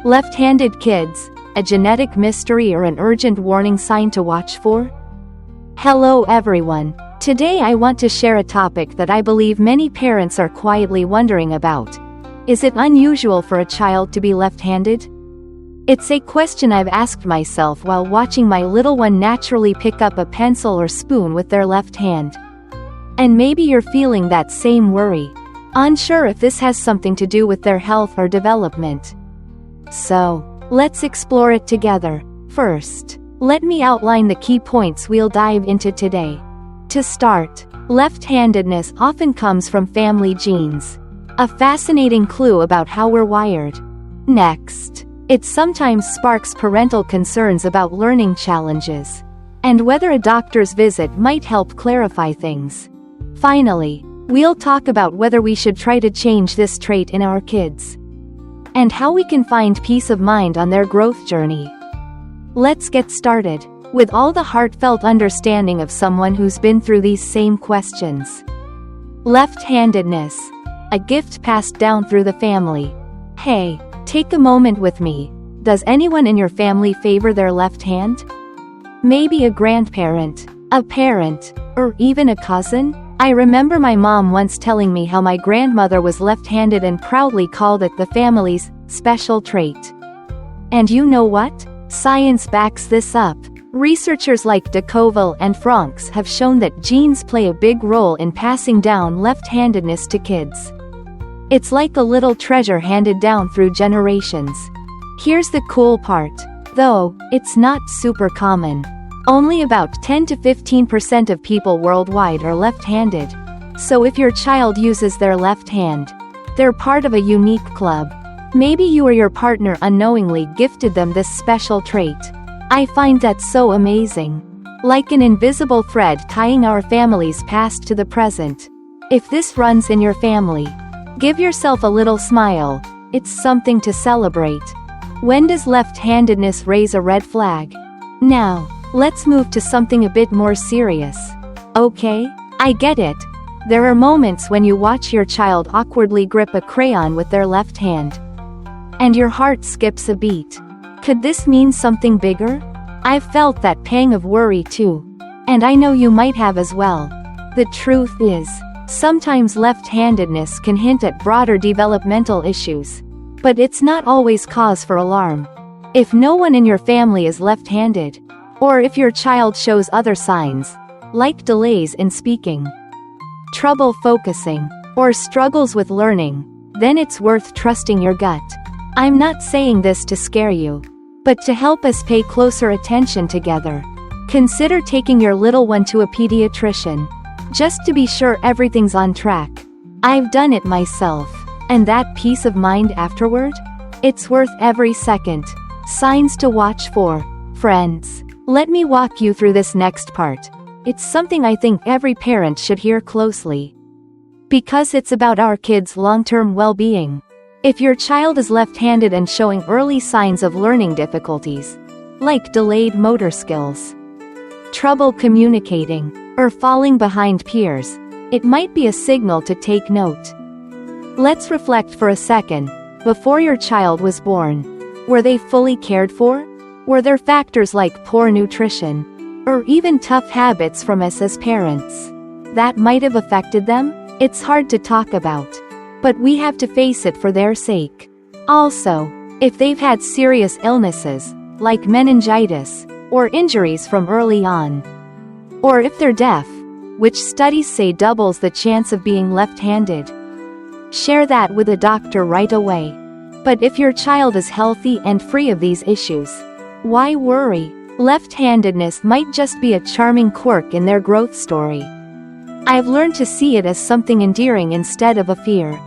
Left-handed kids, a genetic mystery or an urgent warning sign to watch for? Hello everyone. Today I want to share a topic that I believe many parents are quietly wondering about. Is it unusual for a child to be left-handed? It's a question I've asked myself while watching my little one naturally pick up a pencil or spoon with their left hand. And maybe you're feeling that same worry, unsure if this has something to do with their health or development. So, let's explore it together. First, let me outline the key points we'll dive into today. To start, left-handedness often comes from family genes, a fascinating clue about how we're wired. Next, it sometimes sparks parental concerns about learning challenges, and whether a doctor's visit might help clarify things. Finally, we'll talk about whether we should try to change this trait in our kids, and how we can find peace of mind on their growth journey. Let's get started, with all the heartfelt understanding of someone who's been through these same questions. Left-handedness, a gift passed down through the family. Hey, take a moment with me. Does anyone in your family favor their left hand? Maybe a grandparent, a parent, or even a cousin? I remember my mom once telling me how my grandmother was left-handed and proudly called it the family's special trait. And you know what? Science backs this up. Researchers like de Kovel and Franks have shown that genes play a big role in passing down left-handedness to kids. It's like a little treasure handed down through generations. Here's the cool part, though, it's not super common. Only about 10 to 15% of people worldwide are left-handed. So if your child uses their left hand, they're part of a unique club. Maybe you or your partner unknowingly gifted them this special trait. I find that so amazing. Like an invisible thread tying our family's past to the present. If this runs in your family, give yourself a little smile. It's something to celebrate. When does left-handedness raise a red flag? Now, let's move to something a bit more serious. Okay, I get it. There are moments when you watch your child awkwardly grip a crayon with their left hand, and your heart skips a beat. Could this mean something bigger? I've felt that pang of worry too. And I know you might have as well. The truth is, sometimes left-handedness can hint at broader developmental issues. But it's not always cause for alarm. If no one in your family is left-handed, or if your child shows other signs, like delays in speaking, trouble focusing, or struggles with learning, then it's worth trusting your gut. I'm not saying this to scare you, but to help us pay closer attention together. Consider taking your little one to a pediatrician, just to be sure everything's on track. I've done it myself, and that peace of mind afterward? It's worth every second. Signs to watch for, friends. Let me walk you through this next part. It's something I think every parent should hear closely, because it's about our kids' long-term well-being. If your child is left-handed and showing early signs of learning difficulties, like delayed motor skills, trouble communicating, or falling behind peers, it might be a signal to take note. Let's reflect for a second. Before your child was born, were they fully cared for? Were there factors like poor nutrition, or even tough habits from us as parents, that might have affected them? It's hard to talk about, but we have to face it for their sake. Also, if they've had serious illnesses, like meningitis, or injuries from early on, or if they're deaf, which studies say doubles the chance of being left-handed, share that with a doctor right away. But if your child is healthy and free of these issues, why worry? Left-handedness might just be a charming quirk in their growth story. I've learned to see it as something endearing instead of a fear.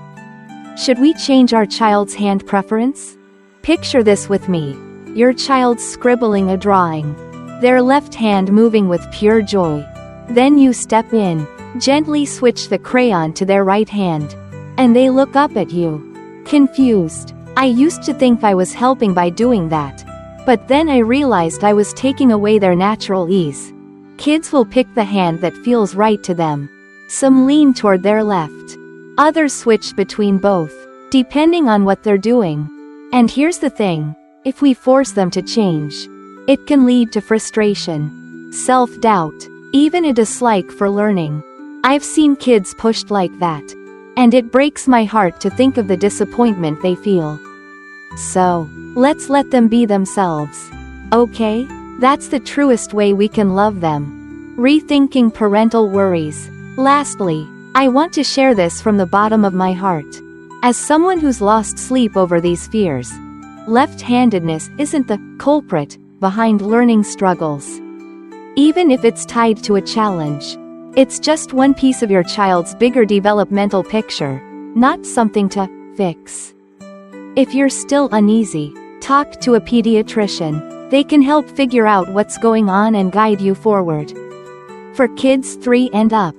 Should we change our child's hand preference? Picture this with me. Your child scribbling a drawing, their left hand moving with pure joy. Then you step in, gently switch the crayon to their right hand, and they look up at you, confused. I used to think I was helping by doing that, but then I realized I was taking away their natural ease. Kids will pick the hand that feels right to them. Some lean toward their left. Others switch between both, depending on what they're doing. And here's the thing, if we force them to change, it can lead to frustration, self-doubt, even a dislike for learning. I've seen kids pushed like that, and it breaks my heart to think of the disappointment they feel. So, let's let them be themselves. Okay? That's the truest way we can love them. Rethinking parental worries. Lastly, I want to share this from the bottom of my heart. As someone who's lost sleep over these fears, left-handedness isn't the culprit behind learning struggles. Even if it's tied to a challenge, it's just one piece of your child's bigger developmental picture, not something to fix. If you're still uneasy, talk to a pediatrician. They can help figure out what's going on and guide you forward. For kids 3 and up,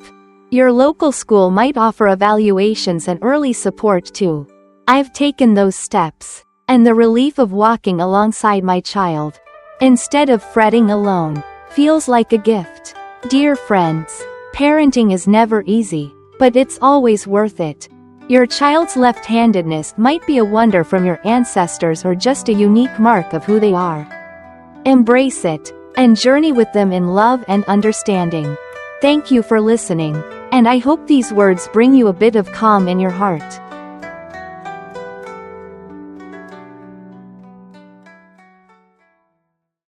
your local school might offer evaluations and early support too. I've taken those steps, and the relief of walking alongside my child, instead of fretting alone, feels like a gift. Dear friends, parenting is never easy, but it's always worth it. Your child's left-handedness might be a wonder from your ancestors or just a unique mark of who they are. Embrace it, and journey with them in love and understanding. Thank you for listening, and I hope these words bring you a bit of calm in your heart.